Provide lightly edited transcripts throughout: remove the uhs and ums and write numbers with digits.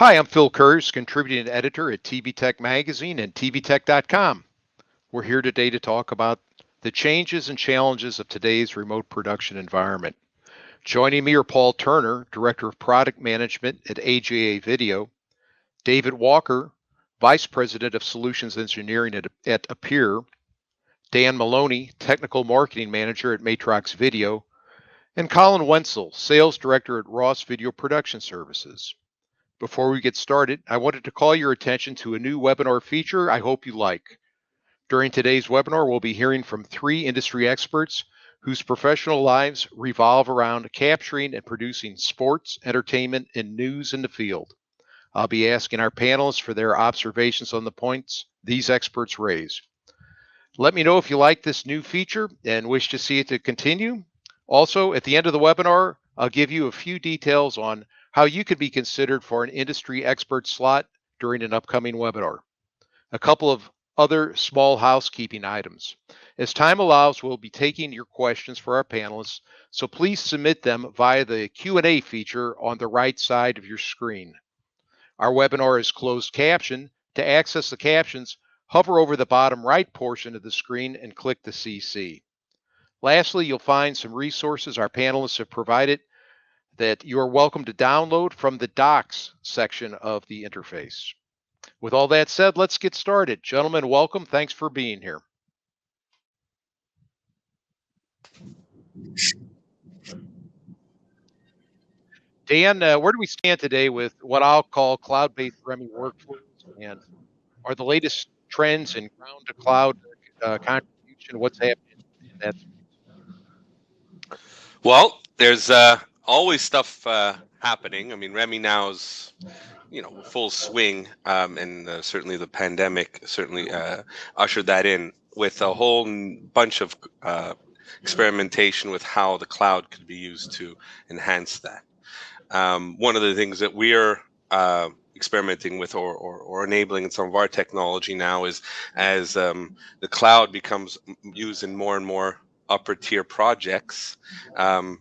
Hi, I'm Phil Kurz, contributing editor at TV Tech Magazine and tvtech.com. We're here today to talk about the changes and challenges of today's remote production environment. Joining me are Paul Turner, Director of Product Management at AJA Video, David Walker, Vice President of Solutions Engineering at Appear, Dan Maloney, Technical Marketing Manager at Matrox Video, and Colin Wenzel, Sales Director at Ross Video Production Services. Before we get started, I wanted to call your attention to a new webinar feature I hope you like. During today's webinar, we'll be hearing from 3 industry experts whose professional lives revolve around capturing and producing sports, entertainment, and news in the field. I'll be asking our panelists for their observations on the points these experts raise. Let me know if you like this new feature and wish to see it to continue. Also, at the end of the webinar, I'll give you a few details on how you could be considered for an industry expert slot during an upcoming webinar. A couple of other small housekeeping items. As time allows, we'll be taking your questions for our panelists, so please submit them via the Q&A feature on the right side of your screen. Our webinar is closed caption. To access the captions, hover over the bottom right portion of the screen and click the CC. Lastly, you'll find some resources our panelists have provided that you are welcome to download from the docs section of the interface. With all that said, let's get started. Gentlemen, welcome. Thanks for being here. Dan, where do we stand today with what I'll call cloud-based REMI workflows, and are the latest trends in ground-to-cloud contribution? What's happening in that space? Well, there's always stuff happening. I mean, REMI now is, full swing, and certainly the pandemic certainly ushered that in with a whole bunch of experimentation with how the cloud could be used to enhance that. One of the things that we're experimenting with or enabling in some of our technology now is as the cloud becomes used in more and more upper tier projects,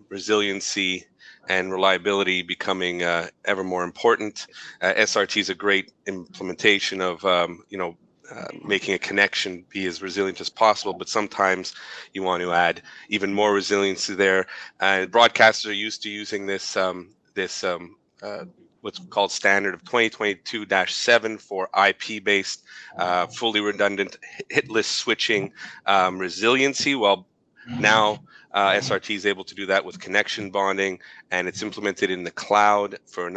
resiliency and reliability becoming ever more important. SRT is a great implementation of making a connection be as resilient as possible, but sometimes you want to add even more resiliency there. Broadcasters are used to using this what's called standard of 2022-7 for IP-based, fully redundant hitless switching resiliency. Well, now SRT is able to do that with connection bonding, and it's implemented in the cloud by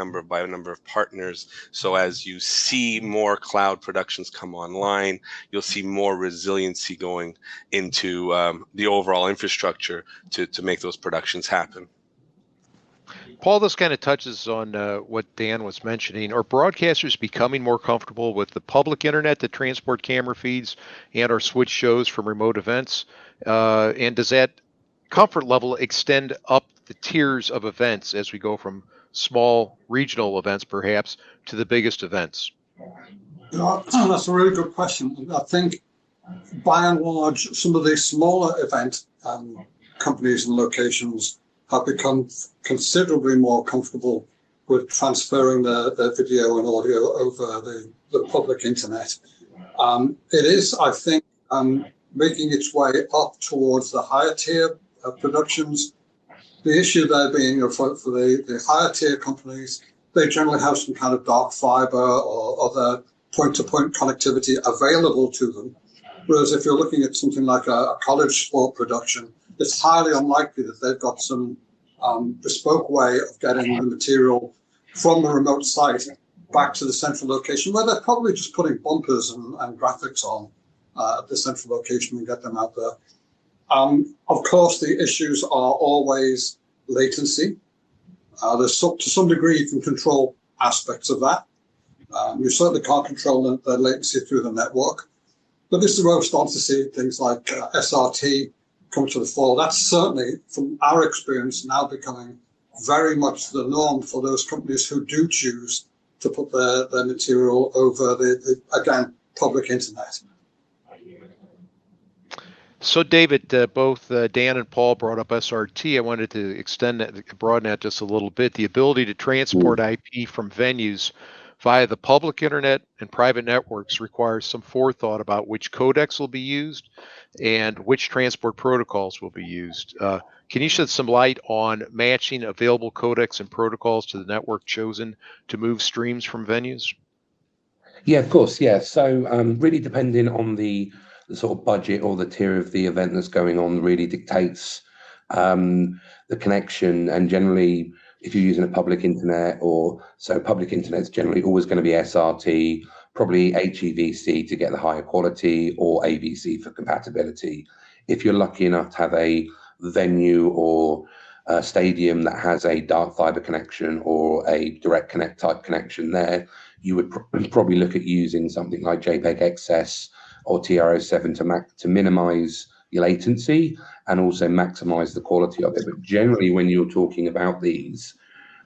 a number of partners. So as you see more cloud productions come online, you'll see more resiliency going into the overall infrastructure to make those productions happen. Paul, this kind of touches on what Dan was mentioning. Are broadcasters becoming more comfortable with the public internet to transport camera feeds and or switch shows from remote events? And does that comfort level extend up the tiers of events as we go from small regional events, perhaps, to the biggest events? That's a really good question. I think, by and large, some of the smaller event companies and locations have become considerably more comfortable with transferring their video and audio over the public internet. It is, I think, making its way up towards the higher tier productions. The issue there being for the higher tier companies, they generally have some kind of dark fiber or other point-to-point connectivity available to them. Whereas if you're looking at something like a college sport production, it's highly unlikely that they've got some bespoke way of getting the material from a remote site back to the central location, where they're probably just putting bumpers and graphics on at the central location and get them out there. Of course, the issues are always latency. There's to some degree you can control aspects of that. You certainly can't control the latency through the network. But this is where we're starting to see things like SRT come to the fore. That's certainly, from our experience, now becoming very much the norm for those companies who do choose to put their material over the again, public internet. So, David, both Dan and Paul brought up SRT. I wanted to broaden that just a little bit. The ability to transport IP from venues via the public internet and private networks requires some forethought about which codecs will be used and which transport protocols will be used. Can you shed some light on matching available codecs and protocols to the network chosen to move streams from venues? Yeah, of course. Yeah. So really depending on the sort of budget or the tier of the event that's going on really dictates the connection. And generally, if you're using a public internet public internet's generally always going to be SRT, probably HEVC to get the higher quality, or AVC for compatibility. If you're lucky enough to have a venue or a stadium that has a dark fiber connection or a direct connect type connection there, you would probably look at using something like JPEG XS or TRO7 to minimize your latency and also maximize the quality of it. But generally, when you're talking about these,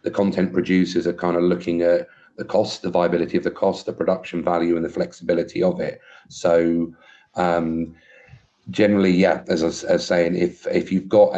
the content producers are kind of looking at the cost, the viability of the cost, the production value, and the flexibility of it. So generally, yeah, as I was saying, if you've got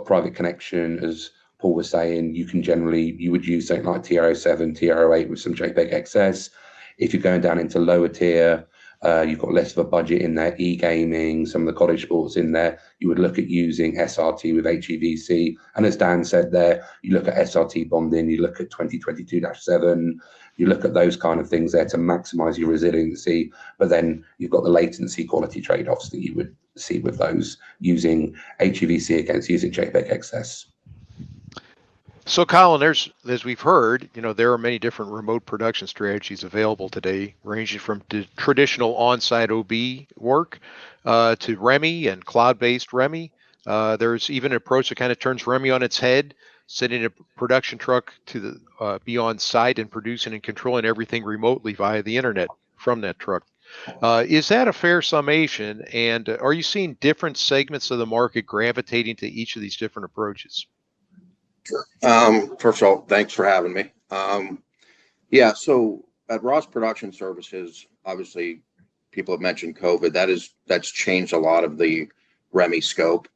private connection, as Paul was saying, you would use something like TRO7, TRO8 with some JPEG XS. If you're going down into lower tier, you've got less of a budget in there, e-gaming, some of the cottage sports in there, you would look at using SRT with HEVC. And as Dan said there, you look at SRT bonding, you look at 2022-7, you look at those kind of things there to maximize your resiliency. But then you've got the latency quality trade-offs that you would see with those using HEVC against using JPEG XS. So, Colin, as we've heard, there are many different remote production strategies available today, ranging from traditional on-site OB work to REMI and cloud-based REMI. There's even an approach that kind of turns REMI on its head, sending a production truck to be on site and producing and controlling everything remotely via the internet from that truck. Is that a fair summation? And are you seeing different segments of the market gravitating to each of these different approaches? Sure. First of all, thanks for having me. Yeah, so at Ross Production Services, obviously, people have mentioned COVID. That's changed a lot of the REMI scope,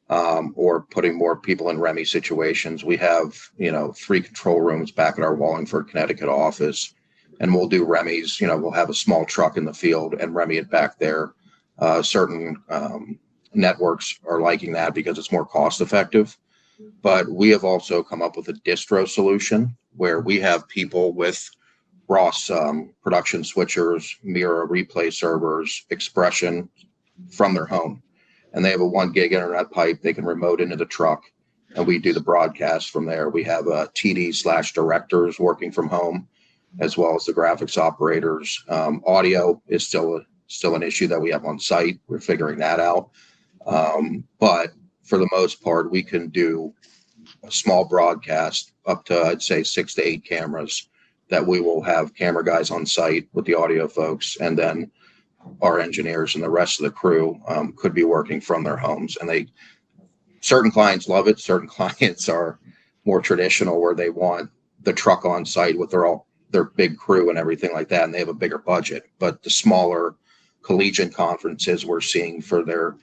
or putting more people in REMI situations. We have, 3 control rooms back at our Wallingford, Connecticut office, and we'll do REMIs. We'll have a small truck in the field and REMI it back there. Certain networks are liking that because it's more cost effective. But we have also come up with a distro solution where we have people with Ross production switchers, Mira replay servers, Expression from their home. And they have a 1 gig internet pipe. They can remote into the truck, and we do the broadcast from there. We have TD/directors working from home, as well as the graphics operators. Audio is still an issue that we have on site. We're figuring that out. But for the most part, we can do a small broadcast up to, I'd say, 6 to 8 cameras that we will have camera guys on site with the audio folks, and then our engineers and the rest of the crew could be working from their homes. And certain clients love it. Certain clients are more traditional, where they want the truck on site with their big crew and everything like that, and they have a bigger budget. But the smaller collegiate conferences we're seeing for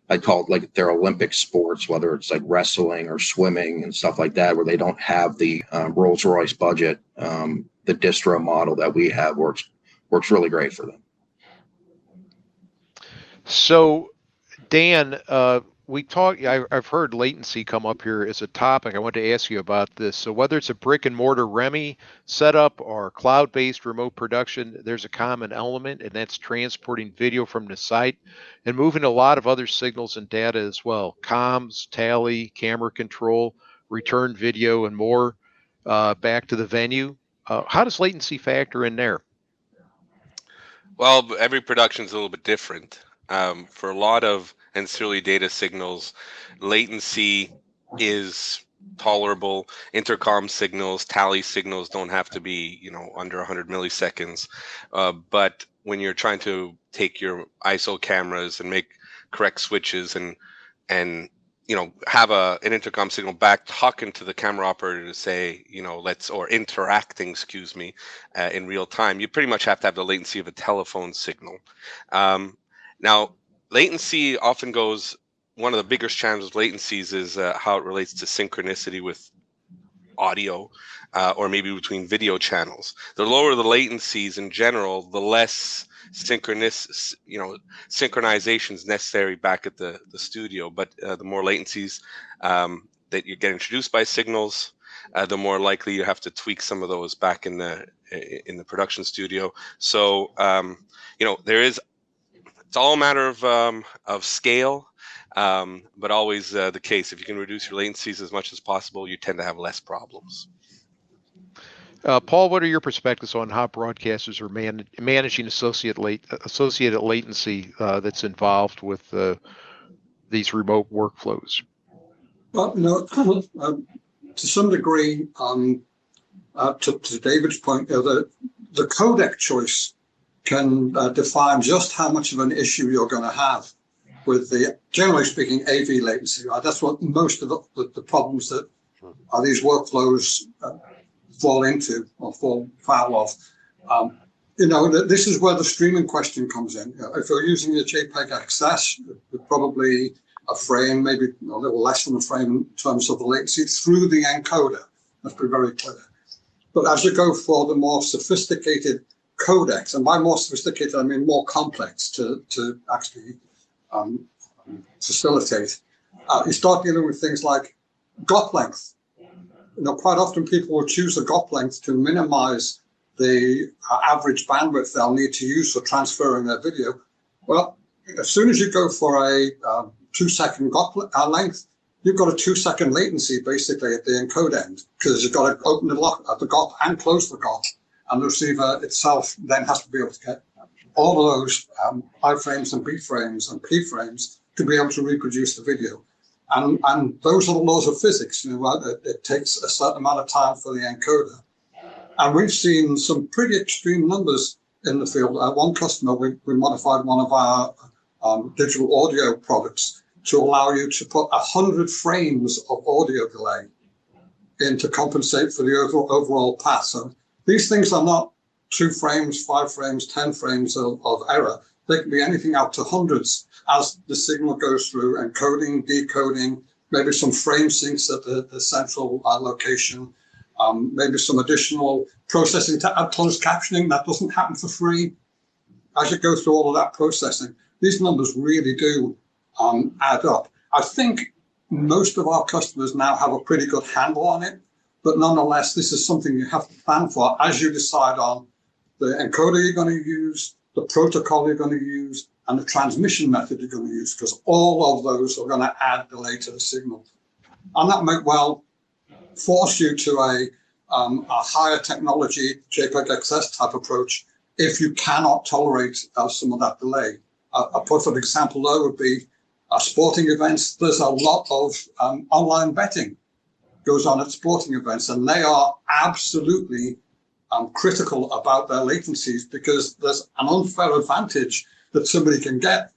I call it like their Olympic sports, whether it's like wrestling or swimming and stuff like that, where they don't have the Rolls-Royce budget. The distro model that we have works really great for them. So, Dan, I've heard latency and come up here as a topic. I want to ask you about this. So whether it's a brick and mortar REMI setup or cloud-based remote production, there's a common element, and that's transporting video from the site and moving a lot of other signals and data as well. Comms, tally, camera control, return video, and more back to the venue. How does latency factor in there? Well, every production is a little bit different. For a lot of ancillary data signals, latency is tolerable. Intercom signals, tally signals don't have to be, under 100 milliseconds. But when you're trying to take your ISO cameras and make correct switches and have an intercom signal back talking to the camera operator to say, interacting, in real time, you pretty much have to have the latency of a telephone signal. Now, latency often goes, one of the biggest challenges with latencies is how it relates to synchronicity with audio or maybe between video channels. The lower the latencies in general, the less synchronization is necessary back at the studio. But the more latencies that you get introduced by signals, the more likely you have to tweak some of those back in the production studio. So it's all a matter of scale, but always the case. If you can reduce your latencies as much as possible, you tend to have less problems. Paul, what are your perspectives on how broadcasters are managing associated latency that's involved with these remote workflows? Well, to some degree, to David's point, the codec choice can define just how much of an issue you're going to have with the, generally speaking, AV latency. Right? That's what most of the problems that these workflows fall into or fall foul of. This is where the streaming question comes in. If you're using a JPEG XS, probably a frame, maybe a little less than a frame in terms of the latency through the encoder. Let's be very clear. But as you go for the more sophisticated codecs, and by more sophisticated, I mean more complex to actually facilitate, you start dealing with things like GOP length. Quite often people will choose a GOP length to minimize the average bandwidth they'll need to use for transferring their video. Well, as soon as you go for a 2-second GOP length, you've got a 2-second latency basically at the encode end, because you've got to open the lock at the GOP and close the GOP, and the receiver itself then has to be able to get all of those I frames and B frames and P frames to be able to reproduce the video. And those are the laws of physics. It takes a certain amount of time for the encoder. And we've seen some pretty extreme numbers in the field. One customer, we modified one of our digital audio products to allow you to put 100 frames of audio delay in to compensate for the overall path. So these things are not 2 frames, 5 frames, 10 frames of error. They can be anything out to hundreds as the signal goes through encoding, decoding, maybe some frame syncs at the central location, maybe some additional processing to add closed captioning. That doesn't happen for free. As you go through all of that processing, these numbers really do add up. I think most of our customers now have a pretty good handle on it, but nonetheless, this is something you have to plan for as you decide on the encoder you're going to use, the protocol you're going to use, and the transmission method you're going to use, because all of those are going to add delay to the signal. And that might well force you to a higher technology JPEG XS type approach if you cannot tolerate some of that delay. A perfect example though would be sporting events. There's a lot of online betting goes on at sporting events, and they are absolutely critical about their latencies, because there's an unfair advantage that somebody can get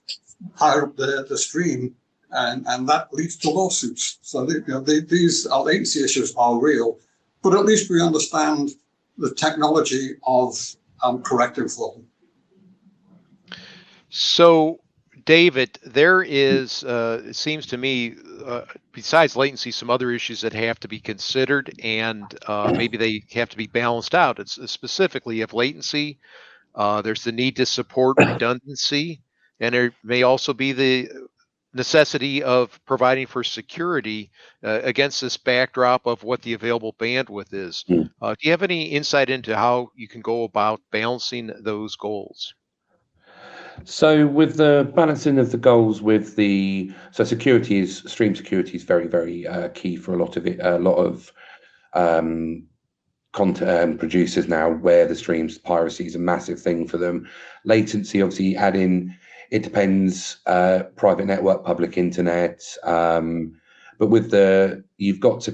higher up the stream, and that leads to lawsuits. So these latency issues are real, but at least we understand the technology of correcting for them. So, David, there is, it seems to me, besides latency, some other issues that have to be considered, and maybe they have to be balanced out. It's specifically, you have latency, there's the need to support redundancy, and there may also be the necessity of providing for security against this backdrop of what the available bandwidth is. Do you have any insight into how you can go about balancing those goals? So with the balancing of the goals with stream security is very, very key for a lot of content producers now, where the streams, piracy is a massive thing for them. Latency, obviously, it depends, private network, public internet, but you've got to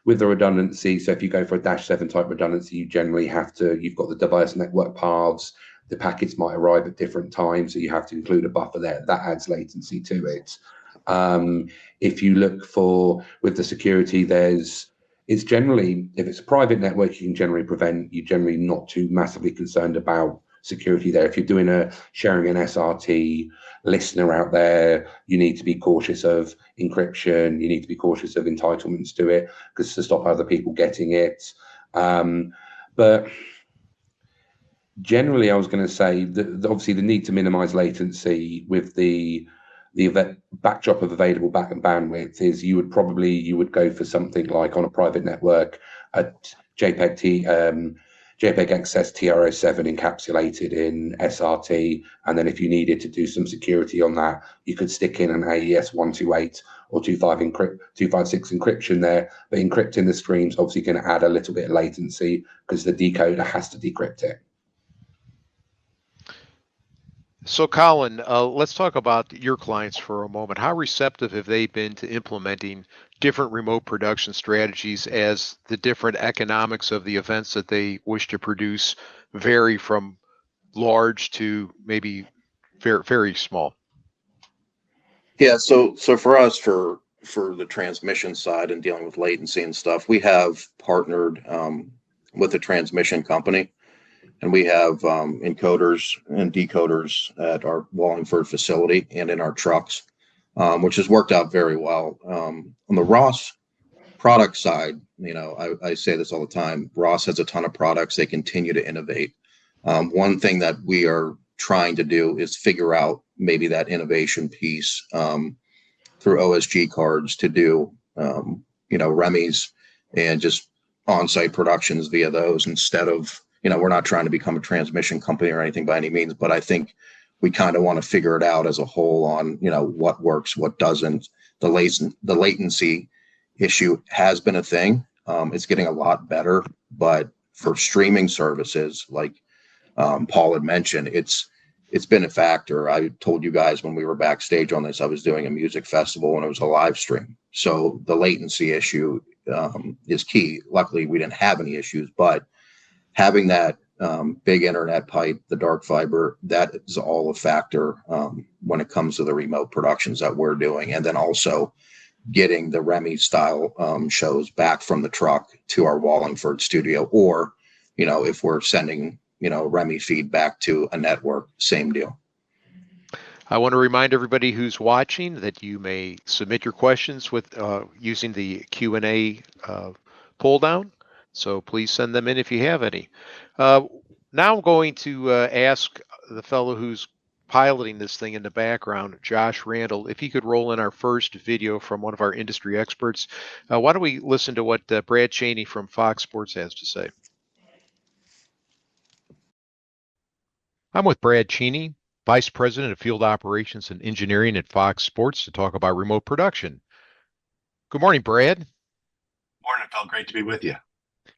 with the redundancy, so if you go for a -7 type redundancy, you've got the diverse network paths. The packets might arrive at different times, so you have to include a buffer there. That adds latency to it. If you look with the security, it's generally, if it's a private network, you're generally not too massively concerned about security there. If you're doing sharing an SRT listener out there, you need to be cautious of encryption. You need to be cautious of entitlements to it, because to stop other people getting it. But generally, I was going to say that obviously the need to minimize latency with the backdrop of available bandwidth is you would go for something like on a private network, a JPEG XS TR07 encapsulated in SRT, and then if you needed to do some security on that, you could stick in an AES 128 or 256 encryption there. But encrypting the streams obviously going to add a little bit of latency because the decoder has to decrypt it. So, Colin, let's talk about your clients for a moment. How receptive have they been to implementing different remote production strategies as the different economics of the events that they wish to produce vary from large to maybe very, very small? Yeah, so for us, for the transmission side and dealing with latency and stuff, we have partnered with a transmission company. And we have encoders and decoders at our Wallingford facility and in our trucks, which has worked out very well. On the Ross product side, I say this all the time, Ross has a ton of products. They continue to innovate. One thing that we are trying to do is figure out maybe that innovation piece through OSG cards to do, REMIs and just on-site productions via those instead of, we're not trying to become a transmission company or anything by any means, but I think we kind of want to figure it out as a whole on, what works, what doesn't. The latency issue has been a thing. It's getting a lot better, but for streaming services, like Paul had mentioned, it's been a factor. I told you guys when we were backstage on this, I was doing a music festival and it was a live stream. So the latency issue is key. Luckily, we didn't have any issues, but having that big internet pipe, the dark fiber, that is all a factor when it comes to the remote productions that we're doing. And then also getting the REMI style shows back from the truck to our Wallingford studio, or, if we're sending, REMI feedback to a network, same deal. I want to remind everybody who's watching that you may submit your questions with using the Q&A pull down. So please send them in if you have any. Now I'm going to ask the fellow who's piloting this thing in the background, Josh Randall, if he could roll in our first video from one of our industry experts. Why don't we listen to what Brad Cheney from Fox Sports has to say? I'm with Brad Cheney, Vice President of Field Operations and Engineering at Fox Sports, to talk about remote production. Good morning, Brad. Morning, Phil. Great to be with you.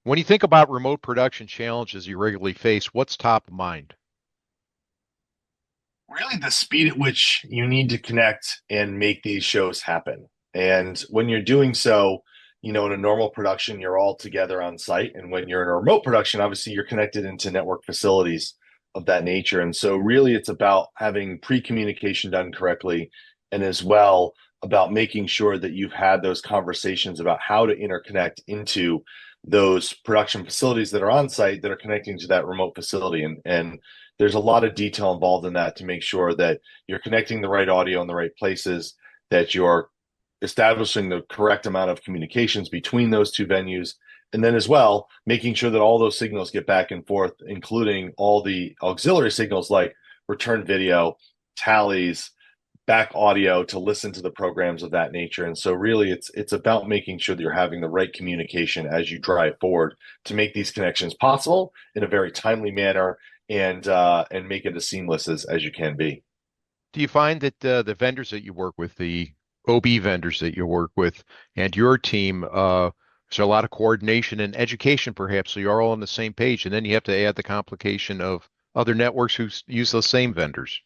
When you think about remote production challenges you regularly face, what's top of mind? Really the speed at which you need to connect and make these shows happen. And when you're doing so, in a normal production, you're all together on site. And when you're in a remote production, obviously you're connected into network facilities of that nature. And so really it's about having pre-communication done correctly, and as well about making sure that you've had those conversations about how to interconnect into those production facilities that are on site that are connecting to that remote facility. And there's a lot of detail involved in that to make sure that you're connecting the right audio in the right places, that you're establishing the correct amount of communications between those two venues, and then as well, making sure that all those signals get back and forth, including all the auxiliary signals like return video, tallies, back audio to listen to the programs of that nature. And so really it's about making sure that you're having the right communication as you drive forward to make these connections possible in a very timely manner and make it as seamless as you can be. Do you find that the vendors that you work with, the OB vendors that you work with, and your team, there's a lot of coordination and education perhaps, so you're all on the same page, and then you have to add the complication of other networks who use those same vendors?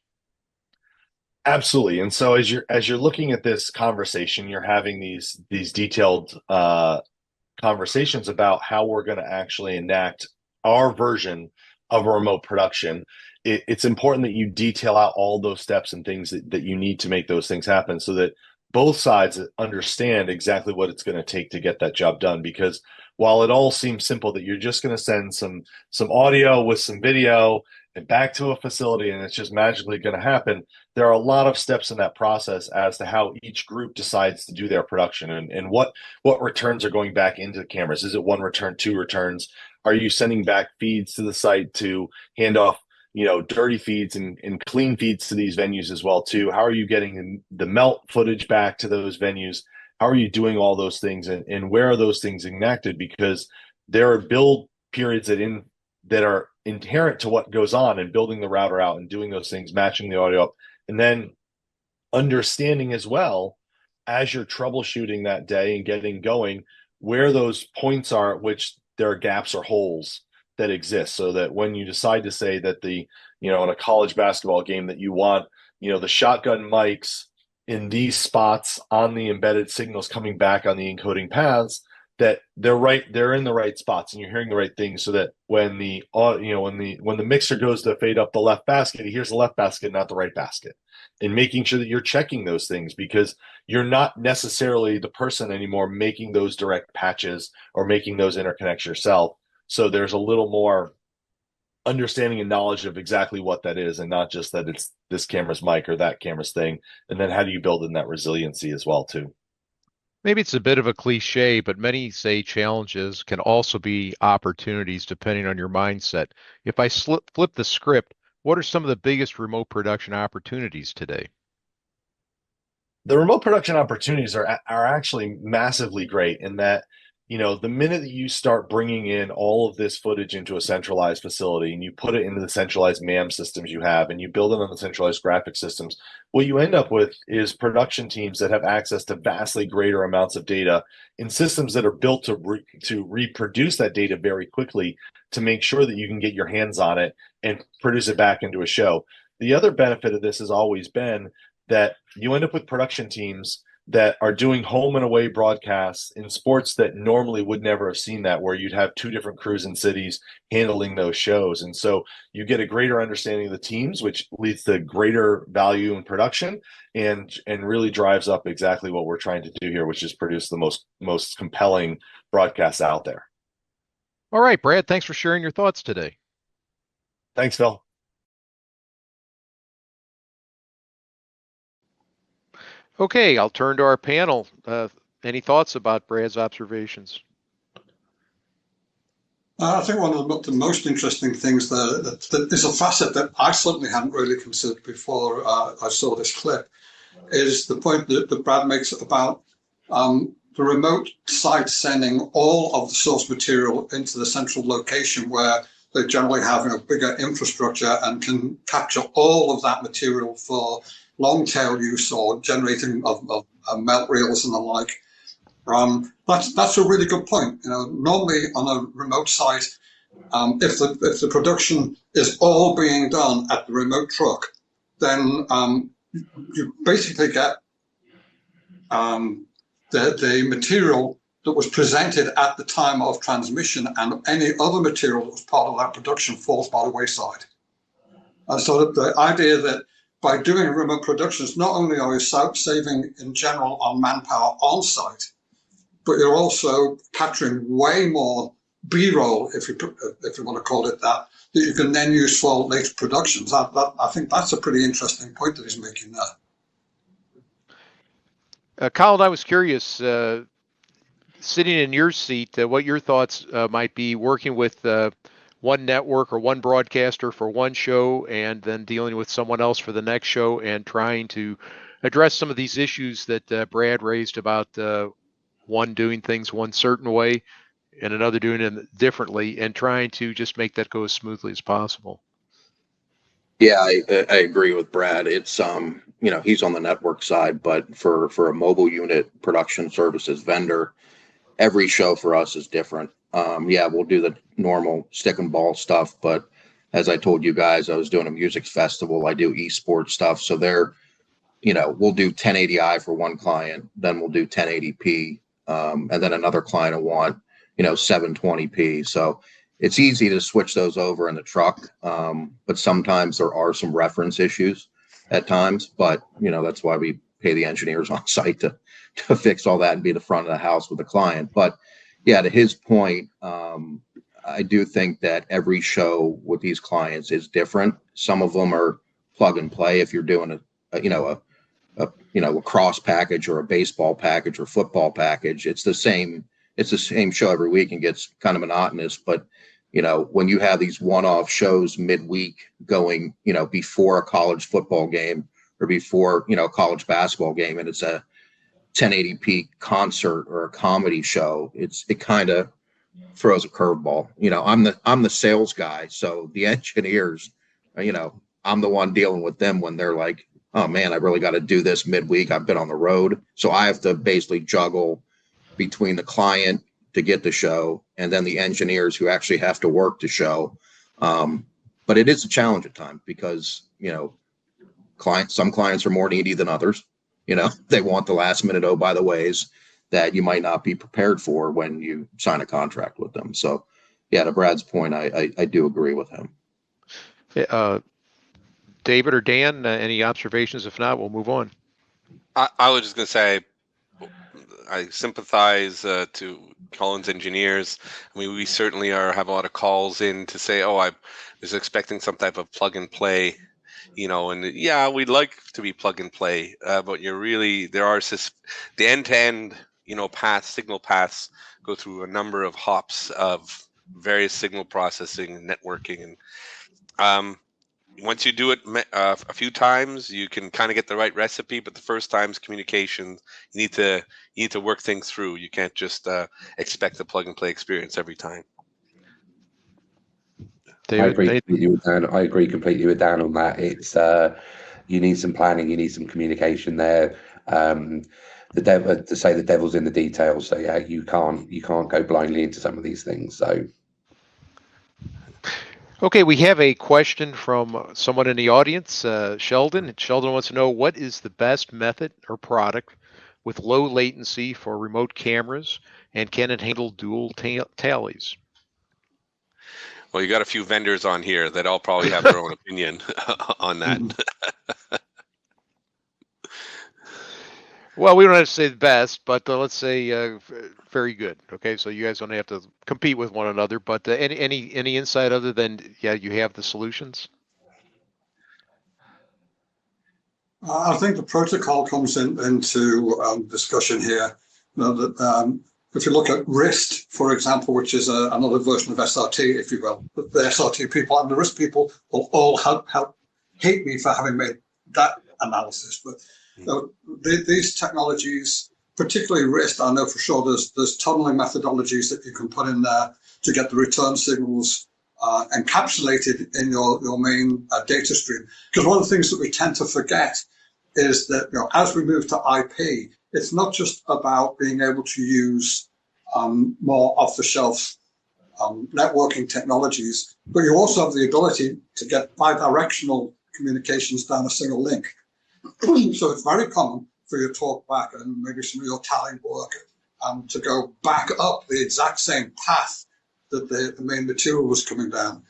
Absolutely. And so as you're looking at this conversation, you're having these detailed conversations about how we're going to actually enact our version of a remote production. It's important that you detail out all those steps and things that you need to make those things happen, so that both sides understand exactly what it's going to take to get that job done. Because while it all seems simple that you're just going to send some audio with some video and back to a facility, and it's just magically going to happen. There are a lot of steps in that process as to how each group decides to do their production, and what returns are going back into the cameras. Is it one return, two returns? Are you sending back feeds to the site to hand off, dirty feeds and clean feeds to these venues as well too? How are you getting the melt footage back to those venues? How are you doing all those things, and where are those things enacted? Because there are build periods that are inherent to what goes on, and building the router out and doing those things, matching the audio up, and then understanding as well as you're troubleshooting that day and getting going where those points are at which there are gaps or holes that exist, so that when you decide to say that in a college basketball game that you want, the shotgun mics in these spots on the embedded signals coming back on the encoding paths, that they're in the right spots and you're hearing the right things, so that when the mixer goes to fade up the left basket, he hears the left basket, not the right basket. And making sure that you're checking those things, because you're not necessarily the person anymore making those direct patches or making those interconnects yourself. So there's a little more understanding and knowledge of exactly what that is, and not just that it's this camera's mic or that camera's thing. And then how do you build in that resiliency as well too? Maybe it's a bit of a cliche, but many say challenges can also be opportunities depending on your mindset. If I flip the script, what are some of the biggest remote production opportunities today? The remote production opportunities are actually massively great in that, the minute that you start bringing in all of this footage into a centralized facility and you put it into the centralized MAM systems you have, and you build it on the centralized graphic systems, what you end up with is production teams that have access to vastly greater amounts of data in systems that are built to reproduce that data very quickly, to make sure that you can get your hands on it and produce it back into a show. The other benefit of this has always been that you end up with production teams that are doing home and away broadcasts in sports that normally would never have seen that, where you'd have two different crews in cities handling those shows. And so you get a greater understanding of the teams, which leads to greater value in production, and really drives up exactly what we're trying to do here, which is produce the most compelling broadcasts out there. All right, Brad, thanks for sharing your thoughts today. Thanks, Phil. Okay, I'll turn to our panel. Any thoughts about Brad's observations? I think one of the most interesting things that is a facet that I certainly hadn't really considered before I saw this clip, is the point that Brad makes about the remote site sending all of the source material into the central location, where they generally have a bigger infrastructure and can capture all of that material for long tail use or generating of melt reels and the like. That's a really good point. Normally on a remote site, if the production is all being done at the remote truck, then you basically get the material that was presented at the time of transmission, and any other material that was part of that production falls by the wayside. And so the idea that by doing remote productions, not only are you saving in general on manpower on site, but you're also capturing way more B-roll, if you want to call it that you can then use for later productions. I think that's a pretty interesting point that he's making there. Colin, I was curious, sitting in your seat, what your thoughts might be working with one network or one broadcaster for one show, and then dealing with someone else for the next show, and trying to address some of these issues that Brad raised about one doing things one certain way and another doing it differently, and trying to just make that go as smoothly as possible. Yeah, I agree with Brad. It's he's on the network side, but for a mobile unit production services vendor, every show for us is different. We'll do the normal stick and ball stuff, but as I told you guys, I was doing a music festival. I do esports stuff. So we'll do 1080i for one client, then we'll do 1080p, and then another client will want, 720p. So it's easy to switch those over in the truck. But sometimes there are some reference issues at times, but that's why we pay the engineers on site to fix all that and be the front of the house with the client. But yeah, to his point, I do think that every show with these clients is different. Some of them are plug and play. If you're doing a lacrosse package or a baseball package or football package, it's the same show every week and gets kind of monotonous. But when you have these one-off shows midweek going, before a college football game or before a college basketball game, and it's a 1080p concert or a comedy show, it kind of throws a curveball. I'm the sales guy, so the engineers, I'm the one dealing with them when they're like, oh man, I really got to do this midweek. I've been on the road, so I have to basically juggle between the client to get the show and then the engineers who actually have to work the show. But it is a challenge at times because some clients are more needy than others. They want the last minute, oh, by the ways that you might not be prepared for when you sign a contract with them. So yeah, to Brad's point, I do agree with him. David or Dan, any observations? If not, we'll move on. I was just going to say, I sympathize to Collins engineers. I mean, we certainly have a lot of calls in to say, oh, I was expecting some type of plug and play, and yeah, we'd like to be plug and play, but there are the end-to-end, signal paths go through a number of hops of various signal processing and networking. And once you do it a few times, you can kind of get the right recipe, but the first time's communication, you need to work things through. You can't just expect the plug and play experience every time. David, I agree completely with Dan on that. It's you need some planning, you need some communication there. The devil's in the details. So yeah, you can't go blindly into some of these things. So. Okay, we have a question from someone in the audience, Sheldon. Sheldon wants to know, what is the best method or product with low latency for remote cameras, and can it handle dual tallies? Well, you got a few vendors on here that all probably have their own opinion on that. Well, we don't have to say the best, but let's say very good. Okay, so you guys don't have to compete with one another. But any insight other than you have the solutions? I think the protocol comes into discussion here. That if you look at RIST, for example, which is another version of SRT, if you will, the SRT people and the RIST people will all hate me for having made that analysis, but. These technologies, particularly RIST, I know for sure there's tunneling methodologies that you can put in there to get the return signals encapsulated in your main data stream. Because one of the things that we tend to forget is that as we move to IP, it's not just about being able to use more off-the-shelf networking technologies, but you also have the ability to get bidirectional communications down a single link. So it's very common for your talk back and maybe some of your tallying work to go back up the exact same path that the main material was coming down.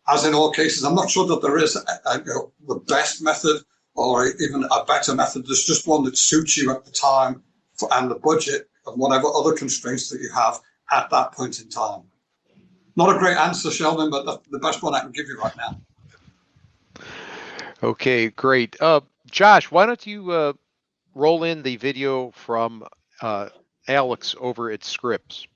As in all cases, I'm not sure that there is the best method or even a better method. There's just one that suits you at the time and the budget and whatever other constraints that you have at that point in time. Not a great answer, Sheldon, but that's the best one I can give you right now. Okay, great. Josh, why don't you roll in the video from Alex over at Scripps?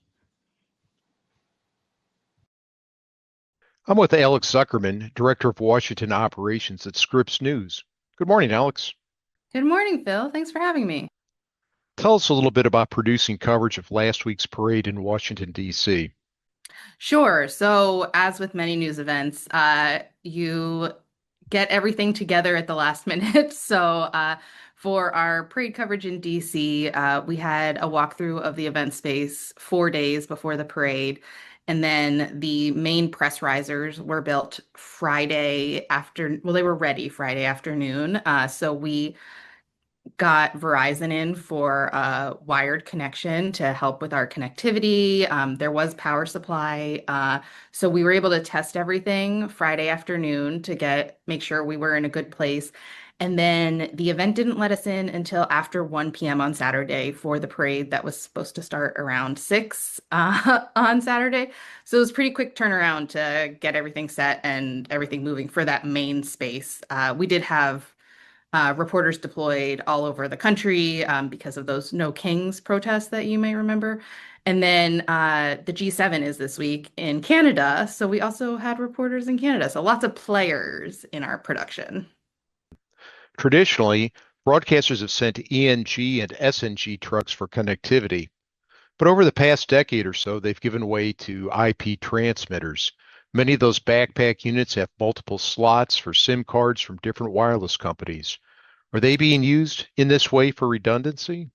I'm with Alex Zuckerman, Director of Washington Operations at Scripps News. Good morning, Alex. Good morning, Phil. Thanks for having me. Tell us a little bit about producing coverage of last week's parade in Washington, D.C. Sure. So as with many news events, you get everything together at the last minute. So for our parade coverage in DC, we had a walkthrough of the event space 4 days before the parade. And then the main press risers were built Friday after, well, they were ready Friday afternoon. So we got Verizon in for a wired connection to help with our connectivity. There was power supply. So we were able to test everything Friday afternoon to make sure we were in a good place. And then the event didn't let us in until after 1 p.m. on Saturday for the parade that was supposed to start around 6 on Saturday. So it was pretty quick turnaround to get everything set and everything moving for that main space. We did have reporters deployed all over the country because of those No Kings protests that you may remember. And then the G7 is this week in Canada. So we also had reporters in Canada. So lots of players in our production. Traditionally, broadcasters have sent ENG and SNG trucks for connectivity, but over the past decade or so, they've given way to IP transmitters. Many of those backpack units have multiple slots for SIM cards from different wireless companies. Are they being used in this way for redundancy?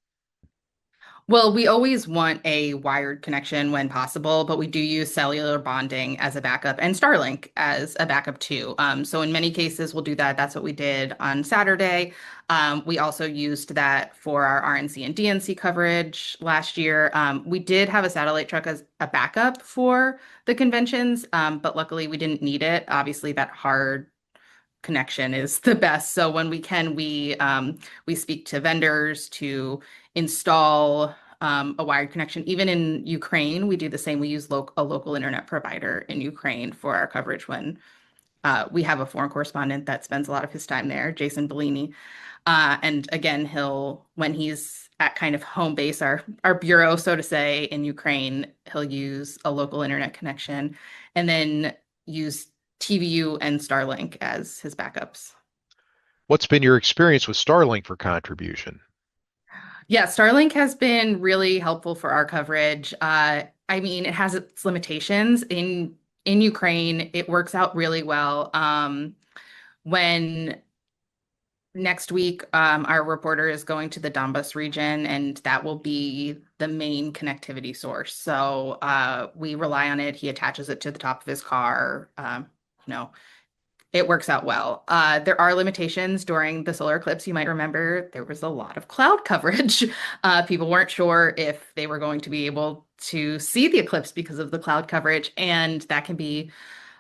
Well, we always want a wired connection when possible, but we do use cellular bonding as a backup and Starlink as a backup too. So in many cases, we'll do that. That's what we did on Saturday. We also used that for our RNC and DNC coverage last year. We did have a satellite truck as a backup for the conventions, but luckily we didn't need it. Obviously, that hard connection is the best. So when we can, we speak to vendors to install a wired connection. Even in Ukraine, we do the same. We use a local internet provider in Ukraine for our coverage when we have a foreign correspondent that spends a lot of his time there, Jason Bellini. And again, when he's at kind of home base, our bureau, so to say, in Ukraine, he'll use a local internet connection and then use TVU and Starlink as his backups. What's been your experience with Starlink for contribution? Yeah, Starlink has been really helpful for our coverage. I mean, it has its limitations. In Ukraine, it works out really well. When next week, our reporter is going to the Donbas region, and that will be the main connectivity source. So we rely on it. He attaches it to the top of his car. It works out well. There are limitations during the solar eclipse. You might remember there was a lot of cloud coverage. People weren't sure if they were going to be able to see the eclipse because of the cloud coverage, and that can be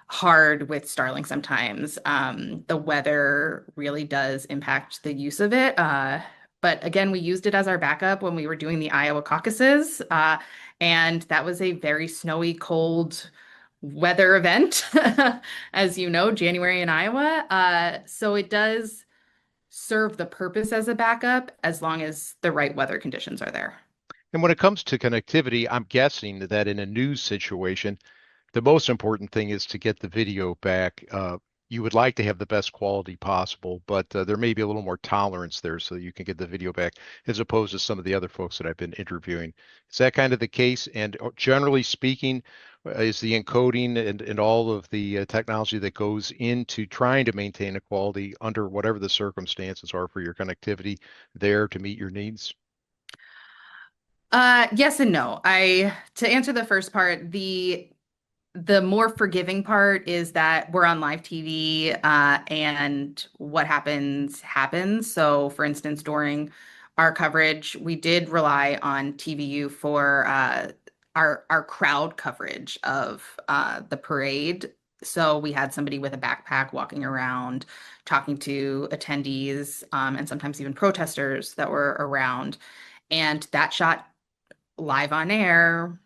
hard with Starlink sometimes. The weather really does impact the use of it. But again, we used it as our backup when we were doing the Iowa caucuses, and that was a very snowy, cold weather event, as you know, January in Iowa. So it does serve the purpose as a backup as long as the right weather conditions are there. And when it comes to connectivity, I'm guessing that in a news situation, the most important thing is to get the video back. You would like to have the best quality possible, but there may be a little more tolerance there so you can get the video back as opposed to some of the other folks that I've been interviewing. Is that kind of the case? And generally speaking, is the encoding and all of the technology that goes into trying to maintain a quality under whatever the circumstances are for your connectivity there to meet your needs? Yes and no. To answer the first part, the more forgiving part is that we're on live TV, and what happens happens. So, for instance, during our coverage, we did rely on TVU for our crowd coverage of the parade. So we had somebody with a backpack walking around, talking to attendees, and sometimes even protesters that were around. And that shot live on air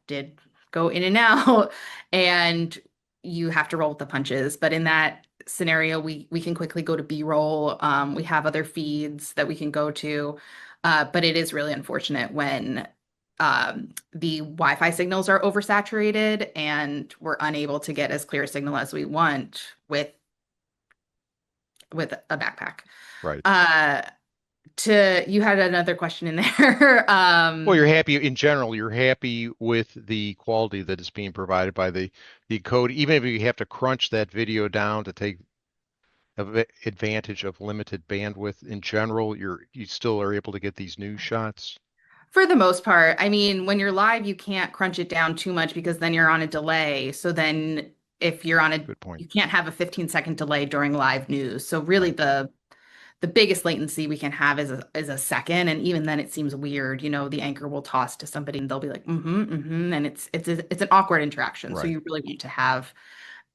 did go in and out, and you have to roll with the punches. But in that scenario, we can quickly go to B-roll. We have other feeds that we can go to, but it is really unfortunate when the Wi-Fi signals are oversaturated and we're unable to get as clear a signal as we want with a backpack. Right. You had another question in there. Well, you're happy in general, you're happy with the quality that is being provided by the code, even if you have to crunch that video down to take advantage of limited bandwidth in general, you still are able to get these news shots. For the most part. I mean, when you're live, you can't crunch it down too much because then you're on a delay. So then if you're on Good point. you can't have a 15-second delay during live news. So really the biggest latency we can have is a second. And even then it seems weird. The anchor will toss to somebody and they'll be like, and it's an awkward interaction. So Right. you really want to have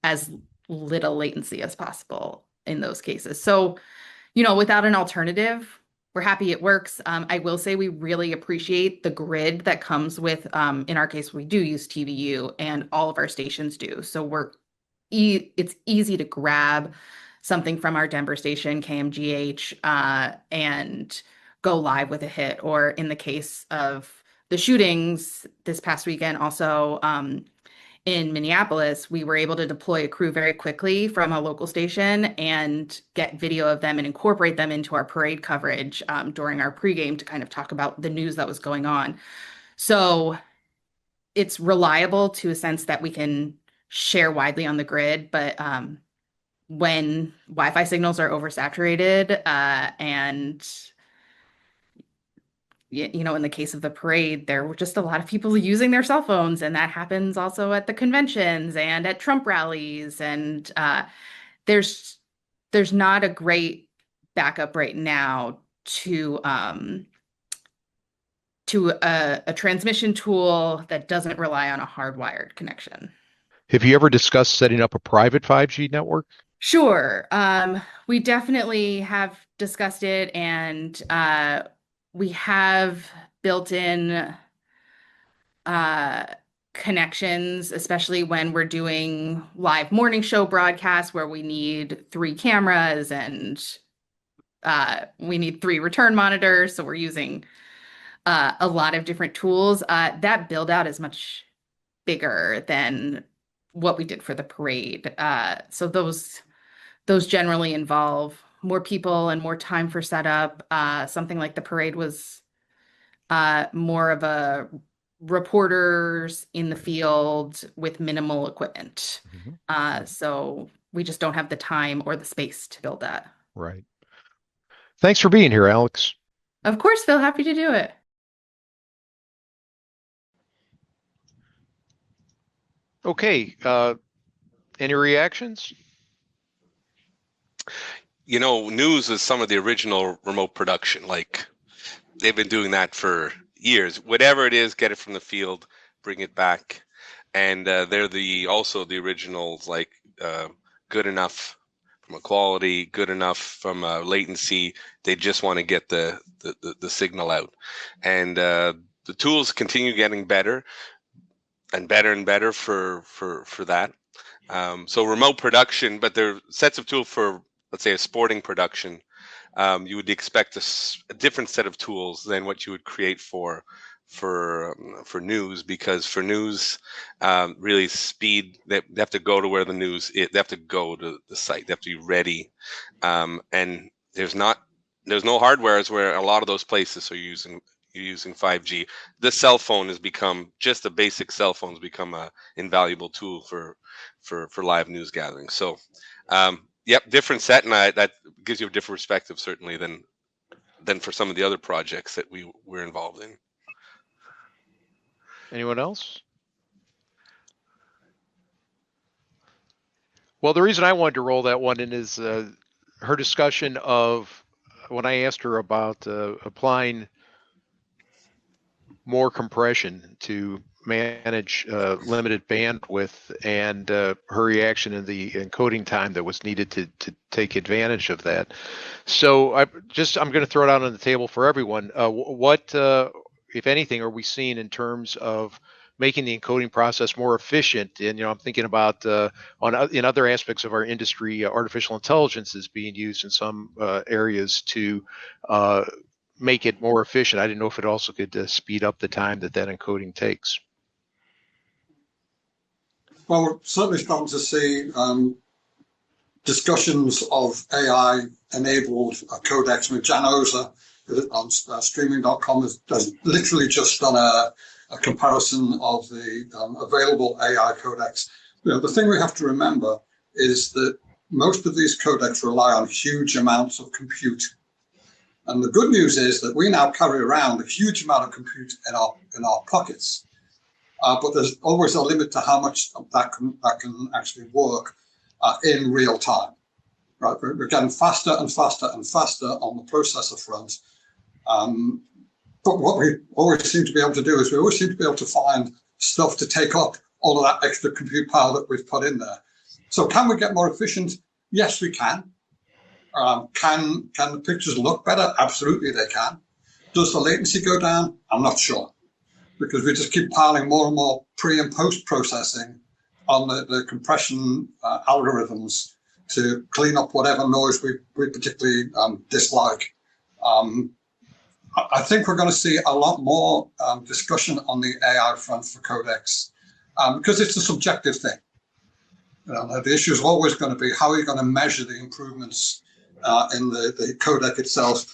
as little latency as possible in those cases. So without an alternative, we're happy it works. I will say we really appreciate the grid that comes with, in our case, we do use TVU and all of our stations do. So it's easy to grab something from our Denver station, KMGH, and go live with a hit. Or in the case of the shootings this past weekend, also in Minneapolis, we were able to deploy a crew very quickly from a local station and get video of them and incorporate them into our parade coverage during our pregame to kind of talk about the news that was going on. So it's reliable to a sense that we can share widely on the grid, but when Wi-Fi signals are oversaturated and in the case of the parade, there were just a lot of people using their cell phones, and that happens also at the conventions and at Trump rallies. And there's not a great backup right now to a transmission tool that doesn't rely on a hardwired connection. Have you ever discussed setting up a private 5G network? Sure. We definitely have discussed it, and we have built in connections, especially when we're doing live morning show broadcasts where we need 3 cameras and we need 3 return monitors. So we're using a lot of different tools. That build out is much bigger than what we did for the parade. So those generally involve more people and more time for setup. Something like the parade was more of a reporters in the field with minimal equipment. So we just don't have the time or the space to build that. Right. Thanks for being here, Alex. Of course, Phil, happy to do it. Okay. Any reactions? News is some of the original remote production. Like, they've been doing that for years. Whatever it is, get it from the field, bring it back. And they're also the originals, like good enough from a quality, good enough from a latency. They just want to get the signal out. And the tools continue getting better and better and better for that. So remote production, but they're sets of tools for, let's say, a sporting production. You would expect a different set of tools than what you would create for news, because for news, really speed, they have to go to where the news is. They have to go to the site. They have to be ready. And there's no hardware as where a lot of those places are using 5G. The cell phone has become, just a basic cell phone's become a invaluable tool for live news gathering. So yep, different set, and that gives you a different perspective certainly than for some of the other projects that we're involved in. Anyone else? Well, the reason I wanted to roll that one in is her discussion of, when I asked her about applying more compression to manage limited bandwidth, and her reaction in the encoding time that was needed to take advantage of that. So I'm going to throw it out on the table for everyone. What, if anything, are we seeing in terms of making the encoding process more efficient? And I'm thinking about in other aspects of our industry, artificial intelligence is being used in some areas to make it more efficient. I didn't know if it also could speed up the time that encoding takes. Well, we're certainly starting to see discussions of AI-enabled codecs. I mean, Jan Ozer on streaming.com has literally just done a comparison of the available AI codecs. The thing we have to remember is that most of these codecs rely on huge amounts of compute. And the good news is that we now carry around a huge amount of compute in our pockets. But there's always a limit to how much that can actually work in real time. Right? We're getting faster and faster and faster on the processor front. But what we always seem to be able to do is we always seem to be able to find stuff to take up all of that extra compute power that we've put in there. So can we get more efficient? Yes, we can. Can the pictures look better? Absolutely, they can. Does the latency go down? I'm not sure, because we just keep piling more and more pre and post processing on the compression algorithms to clean up whatever noise we particularly dislike. I think we're going to see a lot more discussion on the AI front for codecs, because it's a subjective thing. The issue is always going to be, how are you going to measure the improvements in the codec itself?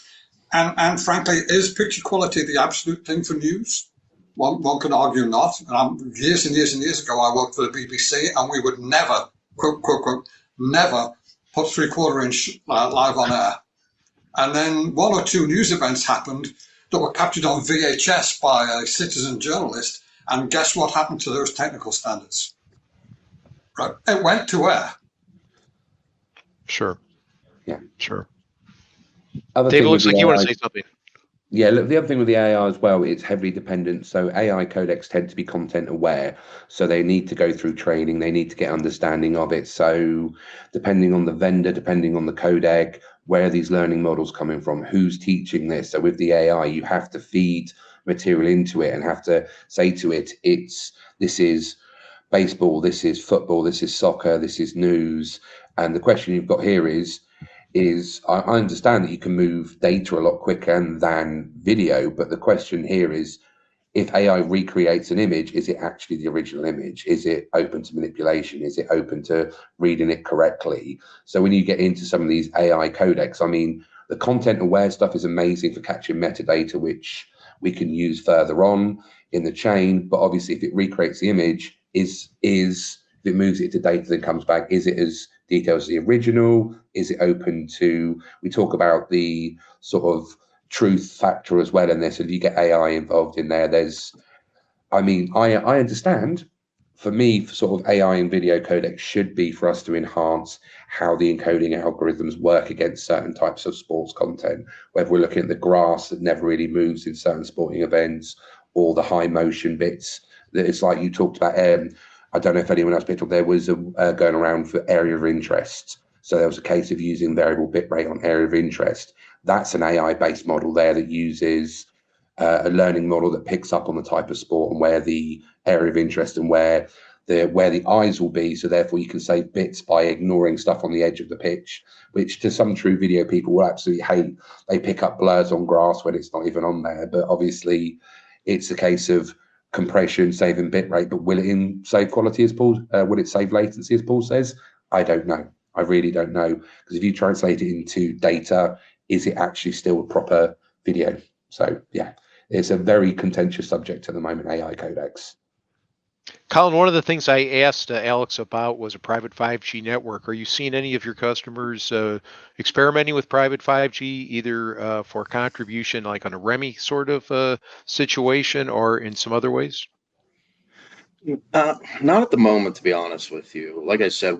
And frankly, is picture quality the absolute thing for news? One can argue not. And years and years and years ago, I worked for the BBC, and we would never, quote, quote, quote, never put 3/4 inch live on air. And then 1 or 2 news events happened that were captured on VHS by a citizen journalist. And guess what happened to those technical standards? Right. It went to air. Sure. Yeah. Sure. Other David, thing looks with like the you want AI to say something. Yeah, look, the other thing with the AI as well, it's heavily dependent. So AI codecs tend to be content aware. So they need to go through training. They need to get understanding of it. So depending on the vendor, depending on the codec, where are these learning models coming from? Who's teaching this? So with the AI, you have to feed material into it and have to say to it, this is baseball, this is football, this is soccer, this is news. And the question you've got here is I understand that you can move data a lot quicker than video, but the question here is, if AI recreates an image, is it actually the original image? Is it open to manipulation? Is it open to reading it correctly? So when you get into some of these AI codecs, I mean, the content aware stuff is amazing for catching metadata, which we can use further on in the chain. But obviously, if it recreates the image, if it moves it to data that comes back, is it as detailed as the original? Is it open to, we talk about the sort of truth factor as well in this. If you get AI involved in there, I understand, for me, for sort of AI and video codecs should be for us to enhance how the encoding algorithms work against certain types of sports content, whether we're looking at the grass that never really moves in certain sporting events, or the high motion bits that it's like you talked about. I don't know if anyone else picked up, there was going around for area of interest. So there was a case of using variable bitrate on area of interest. That's an AI-based model there that uses a learning model that picks up on the type of sport and where the area of interest and where the eyes will be. So therefore you can save bits by ignoring stuff on the edge of the pitch, which to some true video people will absolutely hate. They pick up blurs on grass when it's not even on there. But obviously it's a case of compression, saving bitrate, but will it save quality as Paul, will it save latency as Paul says? I don't know. I really don't know. Because if you translate it into data, is it actually still a proper video? So yeah, it's a very contentious subject at the moment, AI codecs. Colin, one of the things I asked Alex about was a private 5G network. Are you seeing any of your customers experimenting with private 5G, either for contribution like on a REMI sort of situation or in some other ways? Not at the moment, to be honest with you. Like I said,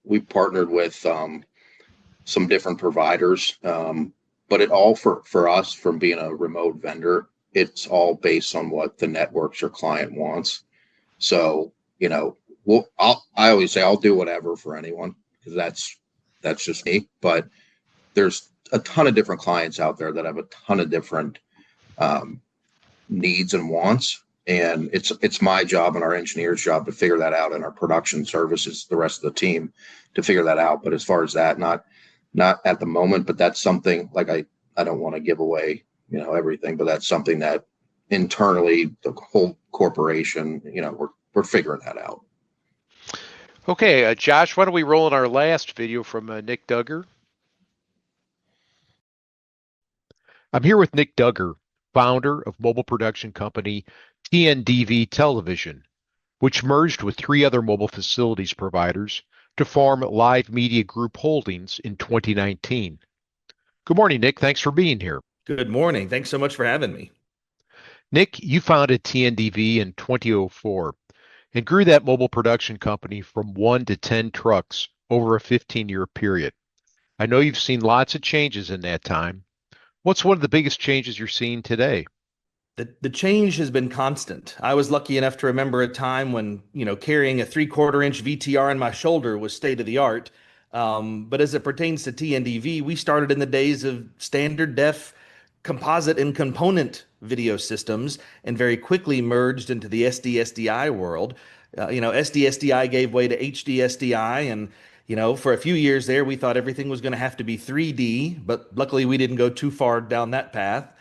we've partnered with some different providers, but it all for us, from being a remote vendor, it's all based on what the networks or client wants. So, I always say I'll do whatever for anyone, because that's just me. But there's a ton of different clients out there that have a ton of different needs and wants. And it's my job and our engineers' job to figure that out, and our production services, the rest of the team, to figure that out. But as far as that, not at the moment, but that's something, like, I don't want to give away, everything, but that's something that internally, the whole corporation, we're figuring that out. Okay, Josh, why don't we roll in our last video from Nick Duggar? I'm here with Nick Duggar, founder of mobile production company TNDV Television, which merged with 3 other mobile facilities providers to form Live Media Group Holdings in 2019. Good morning, Nick. Thanks for being here. Good morning. Thanks so much for having me. Nick, you founded TNDV in 2004 and grew that mobile production company from 1 to 10 trucks over a 15-year period. I know you've seen lots of changes in that time. What's one of the biggest changes you're seeing today? The change has been constant. I was lucky enough to remember a time when, carrying a 3/4 inch VTR on my shoulder was state of the art. But as it pertains to TNDV, we started in the days of standard def composite and component video systems and very quickly merged into the SD-SDI world. SD-SDI gave way to HD-SDI, and for a few years there, we thought everything was going to have to be 3D, but luckily we didn't go too far down that path.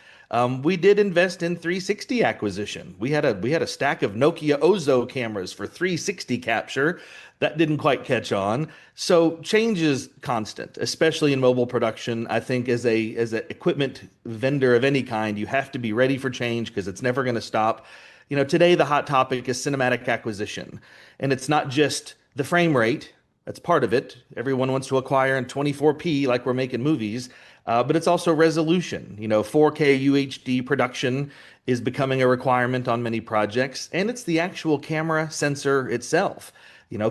We did invest in 360 acquisition. We had a stack of Nokia Ozo cameras for 360 capture. That didn't quite catch on. So change is constant, especially in mobile production. I think as an equipment vendor of any kind, you have to be ready for change because it's never going to stop. Today the hot topic is cinematic acquisition, and it's not just the frame rate. That's part of it. Everyone wants to acquire in 24p like we're making movies. But it's also resolution. 4K UHD production is becoming a requirement on many projects, and it's the actual camera sensor itself.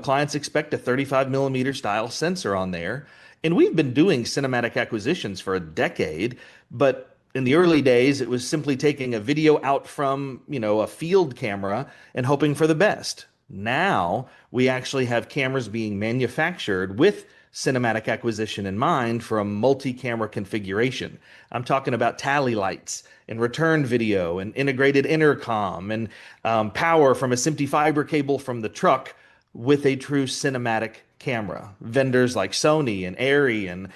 Clients expect a 35 millimeter style sensor on there, and we've been doing cinematic acquisitions for a decade, but in the early days, it was simply taking a video out from, a field camera and hoping for the best. Now we actually have cameras being manufactured with cinematic acquisition in mind for a multi-camera configuration. I'm talking about tally lights and return video and integrated intercom and power from a SMPTE fiber cable from the truck with a true cinematic camera. Vendors like Sony and Arri and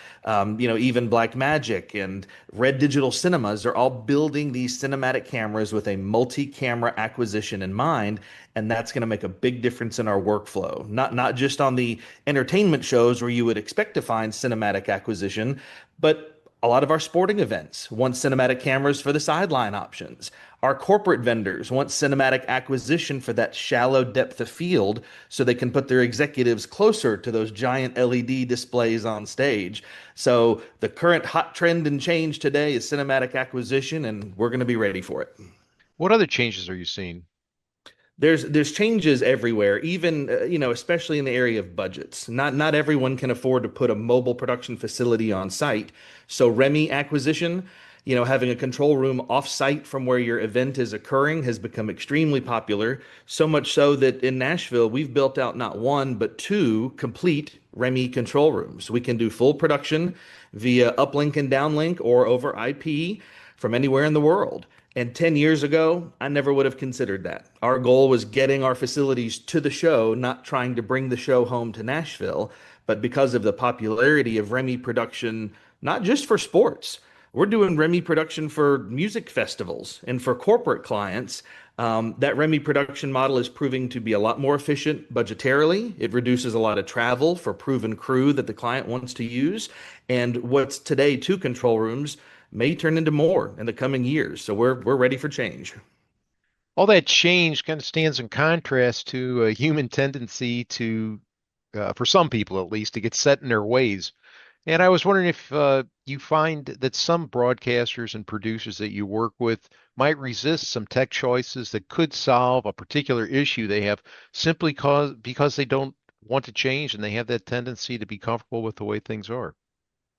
even Blackmagic and Red Digital Cinemas are all building these cinematic cameras with a multi-camera acquisition in mind, and that's going to make a big difference in our workflow. Not just on the entertainment shows where you would expect to find cinematic acquisition, but a lot of our sporting events want cinematic cameras for the sideline options. Our corporate vendors want cinematic acquisition for that shallow depth of field so they can put their executives closer to those giant LED displays on stage. So the current hot trend and change today is cinematic acquisition, and we're going to be ready for it. What other changes are you seeing? There's changes everywhere, even especially in the area of budgets. Not everyone can afford to put a mobile production facility on site. So REMI acquisition, having a control room off-site from where your event is occurring has become extremely popular. So much so that in Nashville, we've built out not one, but two complete REMI control rooms. We can do full production via uplink and downlink or over IP from anywhere in the world. And 10 years ago, I never would have considered that. Our goal was getting our facilities to the show, not trying to bring the show home to Nashville. But because of the popularity of REMI production, not just for sports, we're doing REMI production for music festivals and for corporate clients. That REMI production model is proving to be a lot more efficient budgetarily. It reduces a lot of travel for proven crew that the client wants to use. And what's today 2 control rooms may turn into more in the coming years. So we're ready for change. All that change kind of stands in contrast to a human tendency to, for some people at least, to get set in their ways. And I was wondering if you find that some broadcasters and producers that you work with might resist some tech choices that could solve a particular issue they have simply because they don't want to change and they have that tendency to be comfortable with the way things are.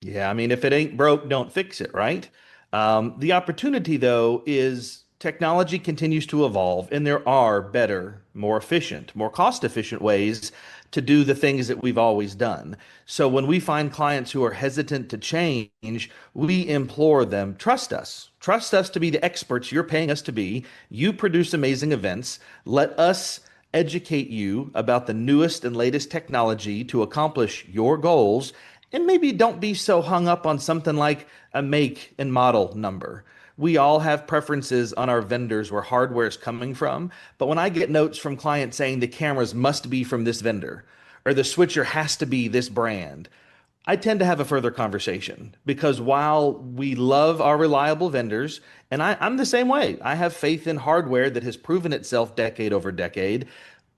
Yeah, I mean, if it ain't broke, don't fix it, right? The opportunity, though, is technology continues to evolve, and there are better, more efficient, more cost-efficient ways to do the things that we've always done. So when we find clients who are hesitant to change, we implore them, trust us. Trust us to be the experts you're paying us to be. You produce amazing events. Let us educate you about the newest and latest technology to accomplish your goals. And maybe don't be so hung up on something like a make and model number. We all have preferences on our vendors where hardware is coming from. But when I get notes from clients saying the cameras must be from this vendor or the switcher has to be this brand, I tend to have a further conversation because while we love our reliable vendors, and I'm the same way, I have faith in hardware that has proven itself decade over decade,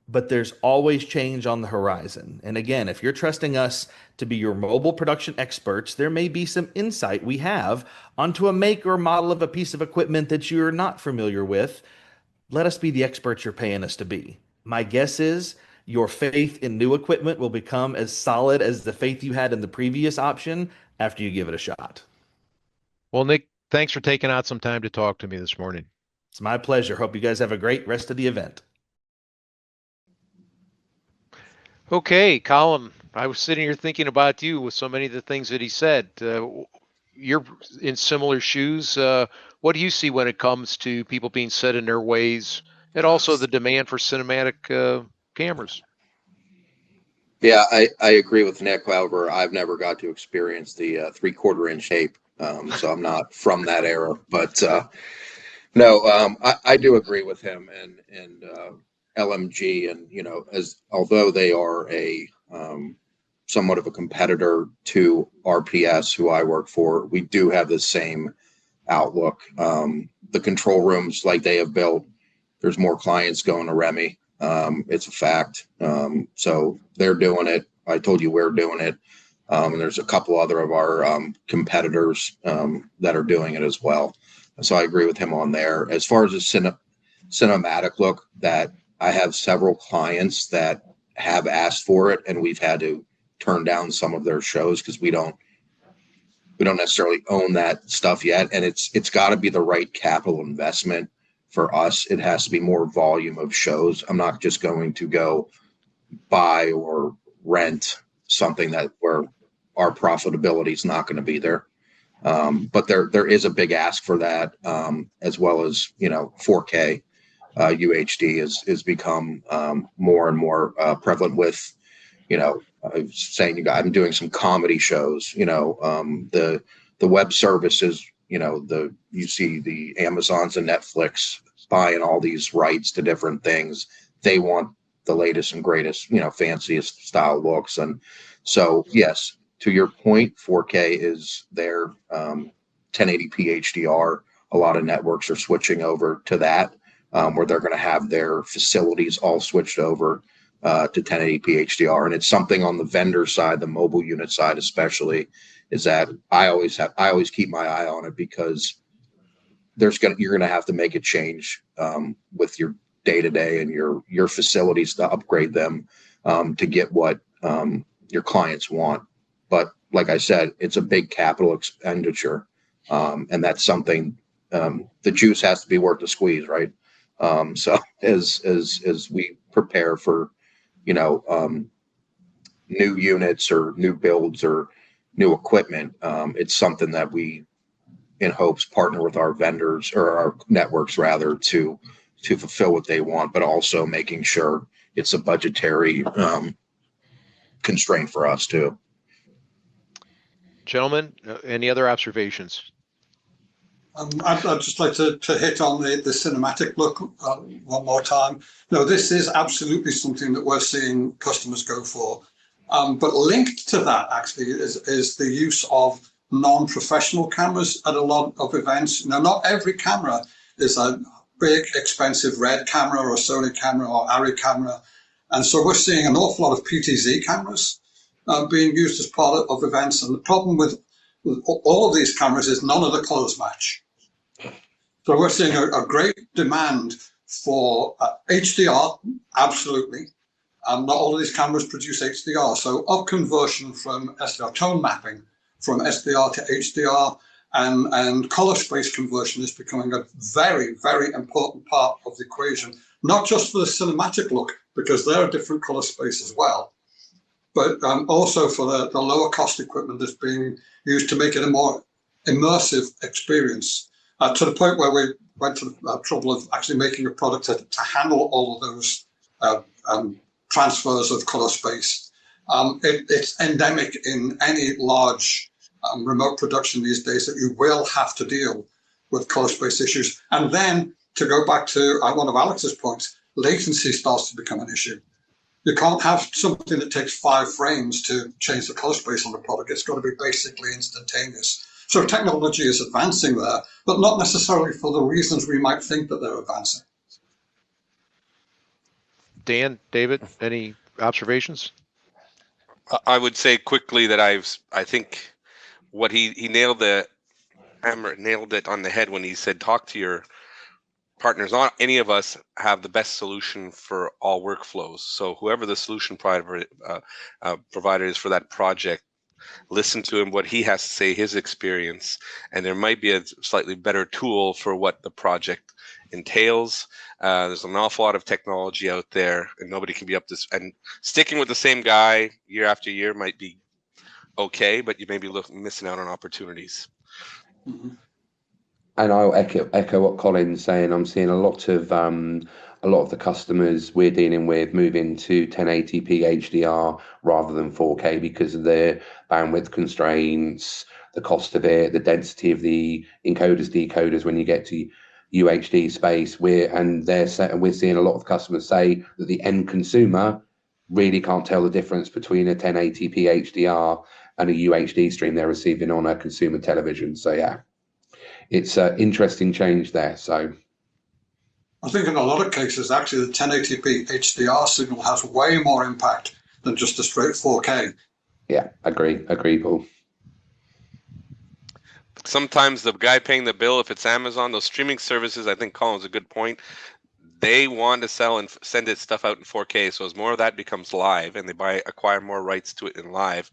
but there's always change on the horizon. And again, if you're trusting us to be your mobile production experts, there may be some insight we have onto a make or model of a piece of equipment that you're not familiar with. Let us be the experts you're paying us to be. My guess is your faith in new equipment will become as solid as the faith you had in the previous option after you give it a shot. Well, Nick, thanks for taking out some time to talk to me this morning. It's my pleasure. Hope you guys have a great rest of the event. Okay, Colin, I was sitting here thinking about you with so many of the things that he said. You're in similar shoes. What do you see when it comes to people being set in their ways, and also the demand for cinematic cameras? Yeah, I agree with Nick. However, I've never got to experience the 3/4 inch tape, so I'm not from that era. But no, I do agree with him and LMG, and as although they are a somewhat of a competitor to RPS, who I work for, we do have the same outlook. The control rooms like they have built, there's more clients going to Remy. It's a fact. So they're doing it. I told you we're doing it. And there's a couple other of our competitors that are doing it as well. So I agree with him on there. As far as the cinematic look, that I have several clients that have asked for it, and we've had to turn down some of their shows because we don't necessarily own that stuff yet. And it's got to be the right capital investment for us. It has to be more volume of shows. I'm not just going to go buy or rent something where our profitability is not going to be there. But there is a big ask for that, as well as 4K UHD is become more and more prevalent with I was saying I'm doing some comedy shows. The web services. You see the Amazons and Netflix buying all these rights to different things. They want the latest and greatest, fanciest style looks. And so, yes, to your point, 4K is there. 1080p HDR. A lot of networks are switching over to that, where they're going to have their facilities all switched over to 1080p HDR. And it's something on the vendor side, the mobile unit side especially, is that I always keep my eye on it, because you're going to have to make a change with your day-to-day and your facilities to upgrade them to get what your clients want. But like I said, it's a big capital expenditure, and that's something the juice has to be worth the squeeze, right? So as we prepare for new units or new builds or new equipment, it's something that we in hopes partner with our vendors, or our networks rather, to fulfill what they want, but also making sure it's a budgetary constraint for us too. Gentlemen, any other observations? I'd just like to hit on the cinematic look one more time. No, this is absolutely something that we're seeing customers go for. But linked to that actually is the use of non-professional cameras at a lot of events. Not every camera is a big, expensive Red camera or Sony camera or Arri camera. And so we're seeing an awful lot of PTZ cameras being used as part of events. And the problem with all of these cameras is none of the colors match. So we're seeing a great demand for HDR, absolutely. Not all of these cameras produce HDR. So up conversion from SDR, tone mapping from SDR to HDR, and color space conversion is becoming a very, very important part of the equation, not just for the cinematic look, because they're a different color space as well, but also for the lower cost equipment that's being used to make it a more immersive experience, to the point where we went to the trouble of actually making a product to handle all of those transfers of color space. It's endemic in any large remote production these days that you will have to deal with color space issues. And then, to go back to one of Alex's points, latency starts to become an issue. You can't have something that takes 5 frames to change the color space on the product. It's got to be basically instantaneous. So technology is advancing there, but not necessarily for the reasons we might think that they're advancing. Dan, David, any observations? I would say quickly that I think what he nailed it on the head when he said, talk to your partners. Not any of us have the best solution for all workflows. So whoever the solution provider is for that project, listen to him, what he has to say, his experience, and there might be a slightly better tool for what the project entails. There's an awful lot of technology out there, and nobody can be up to. And sticking with the same guy year after year might be okay, but you may be missing out on opportunities. Mhm. And I'll echo what Colin's saying. I'm seeing a lot of the customers we're dealing with moving to 1080p HDR rather than 4K because of the bandwidth constraints, the cost of it, the density of the encoders, decoders when you get to UHD space. We're seeing a lot of customers say that the end consumer really can't tell the difference between a 1080p HDR and a UHD stream they're receiving on a consumer television. So yeah, it's an interesting change there. So I think in a lot of cases, actually, the 1080p HDR signal has way more impact than just a straight 4K. yeah, agree, Paul. Sometimes the guy paying the bill, if it's Amazon, those streaming services, I think Colin's a good point. They want to sell and send its stuff out in 4K. So as more of that becomes live and they acquire more rights to it in live,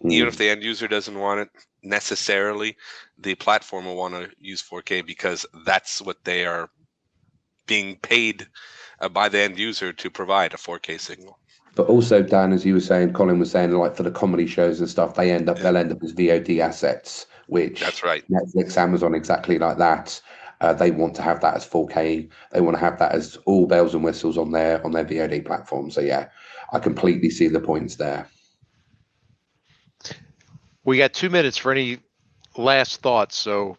even if the end user doesn't want it necessarily, the platform will want to use 4K because that's what they are being paid by the end user to provide, a 4K signal. But also, Dan, as you were saying, Colin was saying, like for the comedy shows and stuff, they'll end up as VOD assets, which That's right. Netflix, Amazon, exactly like that. They want to have that as 4K. They want to have that as all bells and whistles on their VOD platform. So yeah, I completely see the points there. We got 2 minutes for any last thoughts, so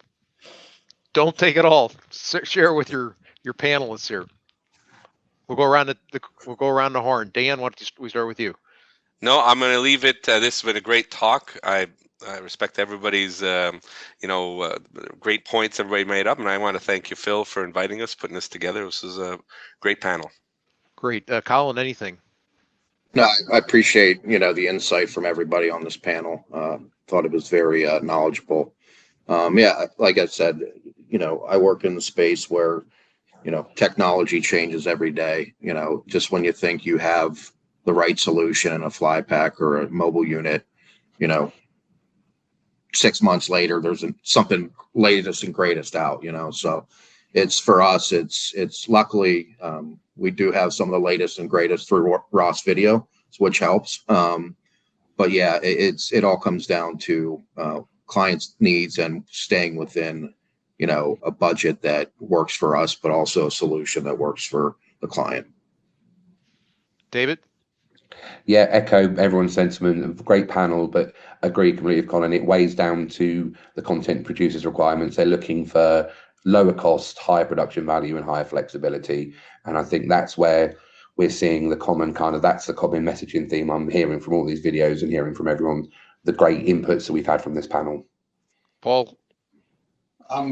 don't take it all. Share with your panelists here. We'll go around the horn. Dan, why don't we start with you? No, I'm going to leave it. This has been a great talk. I respect everybody's, great points everybody made up, and I want to thank you, Phil, for inviting us, putting this together. This is a great panel. Great, Colin. Anything? No, I appreciate, the insight from everybody on this panel. Thought it was very knowledgeable. Yeah, like I said, I work in the space where, technology changes every day. Just when you think you have the right solution in a fly pack or a mobile unit, 6 months later, there's something latest and greatest out, so it's for us, it's luckily, we do have some of the latest and greatest through Ross Video, which helps. But yeah, it all comes down to clients' needs and staying within, a budget that works for us, but also a solution that works for the client. David? Yeah, echo everyone's sentiment. Great panel, but agree completely with Colin. It weighs down to the content producers' requirements. They're looking for lower cost, higher production value, and higher flexibility. And I think that's where we're seeing that's the common messaging theme I'm hearing from all these videos and hearing from everyone, the great inputs that we've had from this panel. Paul?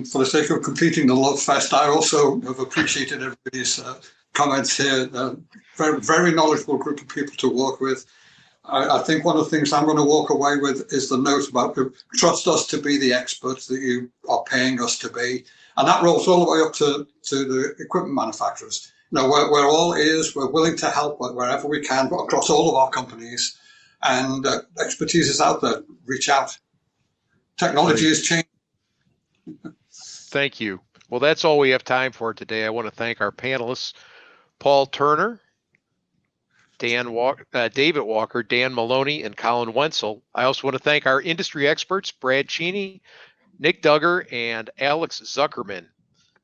For the sake of completing the love fest, I also have appreciated everybody's comments here. Very, very knowledgeable group of people to work with. I think one of the things I'm going to walk away with is the note about trust us to be the experts that you are paying us to be. And that rolls all the way up to the equipment manufacturers. We're all ears. We're willing to help wherever we can across all of our companies. And expertise is out there. Reach out. Technology is changing. Thank you. Well, that's all we have time for today. I want to thank our panelists, Paul Turner, David Walker, Dan Maloney, and Colin Wenzel. I also want to thank our industry experts, Brad Cheney, Nick Duggar, and Alex Zuckerman.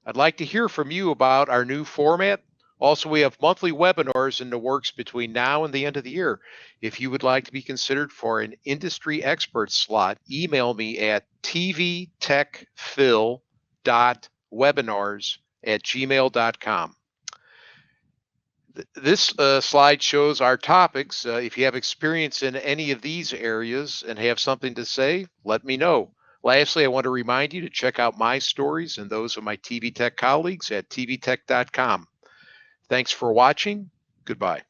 I'd like to hear from you about our new format. Also, we have monthly webinars in the works between now and the end of the year. If you would like to be considered for an industry expert slot, email me at tvtechphil.webinars@gmail.com. This slide shows our topics. If you have experience in any of these areas and have something to say, let me know. Lastly, I want to remind you to check out my stories and those of my TV Tech colleagues at tvtech.com. Thanks for watching. Goodbye.